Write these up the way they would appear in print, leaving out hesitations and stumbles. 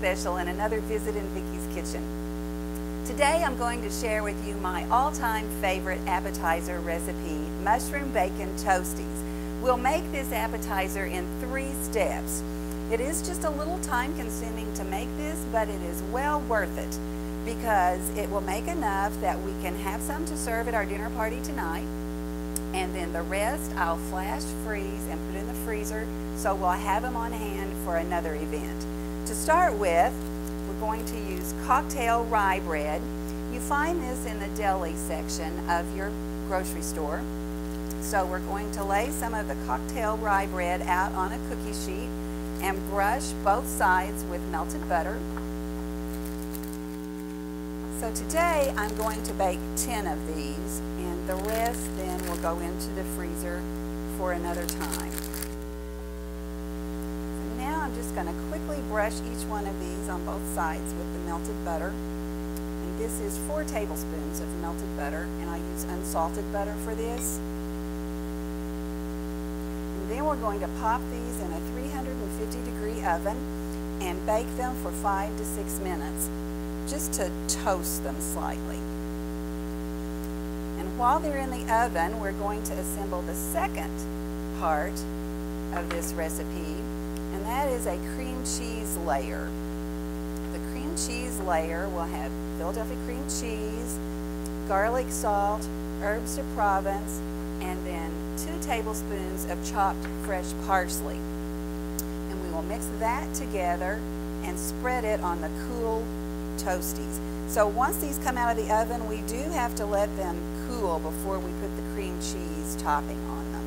Special and another visit in Vicky's kitchen. Today I'm going to share with you my all-time favorite appetizer recipe, mushroom bacon toasties. We'll make this appetizer in 3 steps. It is just a little time consuming to make this, but it is well worth it because it will make enough that we can have some to serve at our dinner party tonight. And then the rest I'll flash freeze and put in the freezer so we'll have them on hand for another event. To start with, we're going to use cocktail rye bread. You find this in the deli section of your grocery store. So we're going to lay some of the cocktail rye bread out on a cookie sheet and brush both sides with melted butter. So today I'm going to bake 10 of these, and the rest then will go into the freezer for another time. So now I'm just going to quickly brush each one of these on both sides with the melted butter. And this is 4 tablespoons of melted butter, and I use unsalted butter for this. And then we're going to pop these in a 350-degree oven and bake them for 5 to 6 minutes. Just to toast them slightly. And while they're in the oven, we're going to assemble the second part of this recipe, and that is a cream cheese layer. The cream cheese layer will have Philadelphia cream cheese, garlic salt, herbes de Provence, and then 2 tablespoons of chopped fresh parsley. And we will mix that together and spread it on the cool Toasties. So once these come out of the oven, we do have to let them cool before we put the cream cheese topping on them.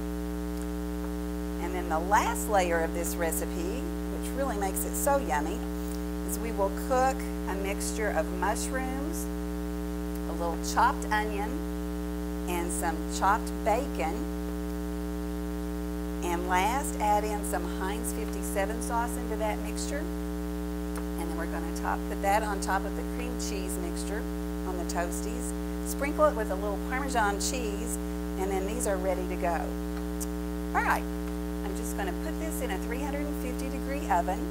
And then the last layer of this recipe, which really makes it so yummy, is we will cook a mixture of mushrooms, a little chopped onion, and some chopped bacon. And last, add in some Heinz 57 sauce into that mixture. And then we're going to put that on top of the cream cheese mixture on the Toasties. Sprinkle it with a little Parmesan cheese, and then these are ready to go. All right, I'm just going to put this in a 350-degree oven,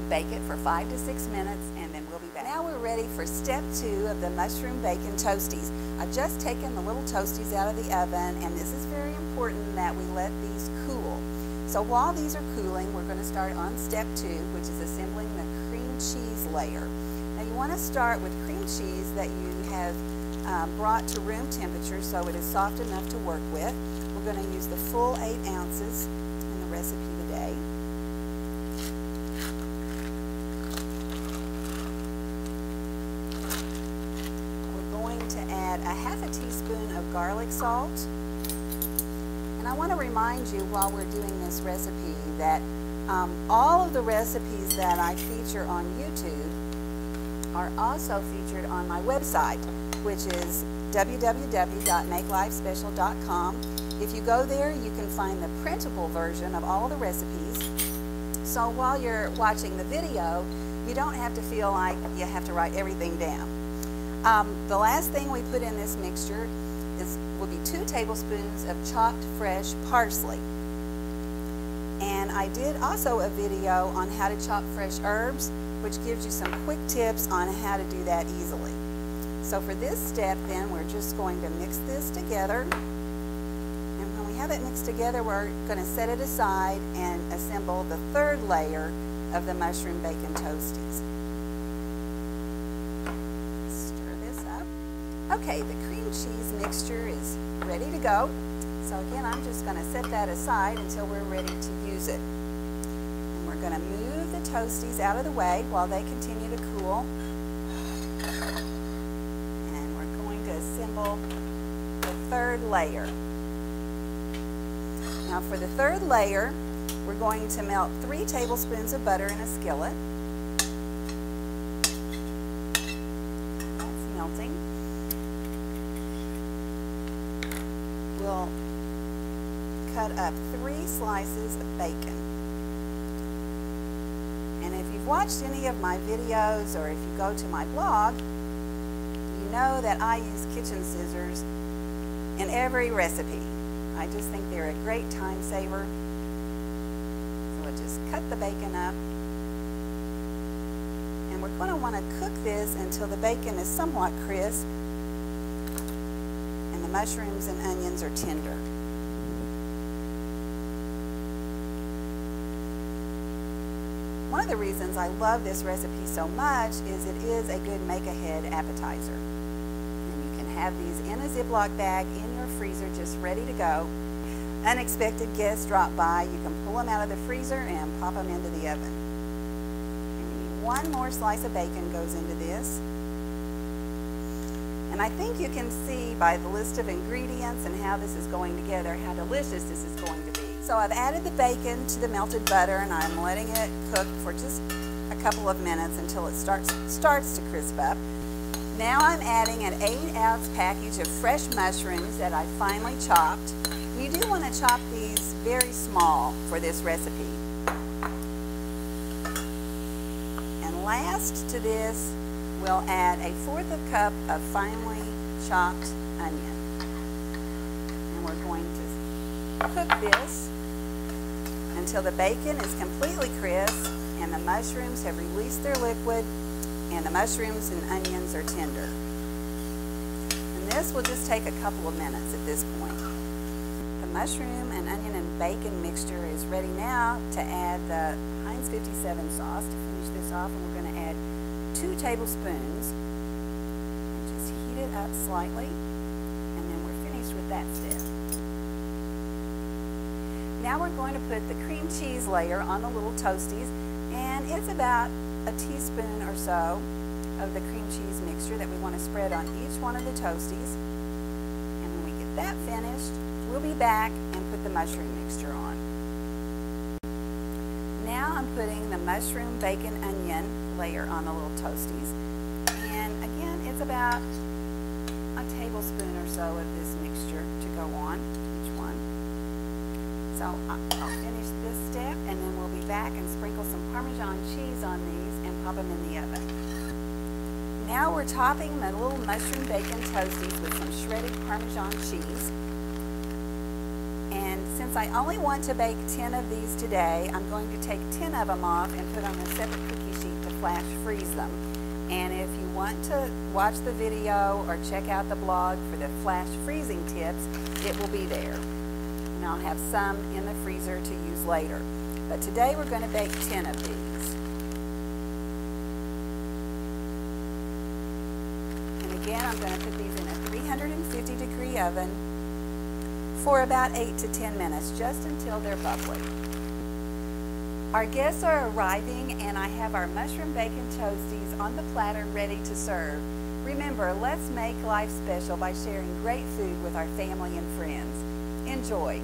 bake it for 5 to 6 minutes, and then we'll be back. Now we're ready for step 2 of the mushroom bacon toasties. I've just taken the little Toasties out of the oven, and this is very important that we let these cool. So while these are cooling, we're going to start on step 2, which is assembling the cream cheese layer. Now you want to start with cream cheese that you have brought to room temperature so it is soft enough to work with. We're going to use the full 8 ounces in the recipe today. We're going to add a half a teaspoon of garlic salt. And I want to remind you while we're doing this recipe that all of the recipes that I feature on YouTube are also featured on my website, which is www.makelifespecial.com. If you go there, you can find the printable version of all the recipes. So while you're watching the video, you don't have to feel like you have to write everything down. The last thing we put in this mixture will be 2 tablespoons of chopped fresh parsley. And I did also a video on how to chop fresh herbs, which gives you some quick tips on how to do that easily. So for this step then, we're just going to mix this together. And when we have it mixed together, we're going to set it aside and assemble the 3rd layer of the mushroom bacon toasties. Okay, the cream cheese mixture is ready to go. So again, I'm just going to set that aside until we're ready to use it. And we're going to move the Toasties out of the way while they continue to cool. And we're going to assemble the 3rd layer. Now for the 3rd layer, we're going to melt 3 tablespoons of butter in a skillet. That's melting. We'll cut up 3 slices of bacon. And if you've watched any of my videos or if you go to my blog, you know that I use kitchen scissors in every recipe. I just think they're a great time saver. So we'll just cut the bacon up and we're going to want to cook this until the bacon is somewhat crisp and the mushrooms and onions are tender. One of the reasons I love this recipe so much is it is a good make-ahead appetizer. And you can have these in a Ziploc bag in your freezer just ready to go. Unexpected guests drop by, you can pull them out of the freezer and pop them into the oven. And one more slice of bacon goes into this. And I think you can see by the list of ingredients and how this is going together how delicious this is going to be. So I've added the bacon to the melted butter and I'm letting it cook for just a couple of minutes until it starts to crisp up. Now I'm adding an 8-ounce package of fresh mushrooms that I finely chopped. You do want to chop these very small for this recipe. And last to this, we'll add a 1/4 cup of finely chopped onion. And we're going to cook this until the bacon is completely crisp and the mushrooms have released their liquid and the mushrooms and onions are tender. And this will just take a couple of minutes at this point. The mushroom and onion and bacon mixture is ready now to add the Heinz 57 sauce to finish this off, and we're going to add 2 tablespoons and just heat it up slightly, and then we're finished with that step. Now we're going to put the cream cheese layer on the little Toasties, and it's about a teaspoon or so of the cream cheese mixture that we want to spread on each one of the Toasties. And when we get that finished, we'll be back and put the mushroom mixture on. Now I'm putting the mushroom, bacon, onion layer on the little Toasties. And again, it's about a tablespoon or so of this mixture to go on each one. So I'll finish this step and then we'll be back and sprinkle some Parmesan cheese on these and pop them in the oven. Now we're topping the little mushroom bacon Toasties with some shredded Parmesan cheese. And since I only want to bake 10 of these today, I'm going to take 10 of them off and put on a separate cookie sheet to flash freeze them. And if you want to watch the video or check out the blog for the flash freezing tips, it will be there. And I'll have some in the freezer to use later. But today we're going to bake 10 of these. And again, I'm going to put these in a 350-degree oven for about 8 to 10 minutes, just until they're bubbly. Our guests are arriving and I have our mushroom bacon Toasties on the platter ready to serve. Remember, let's make life special by sharing great food with our family and friends. Enjoy.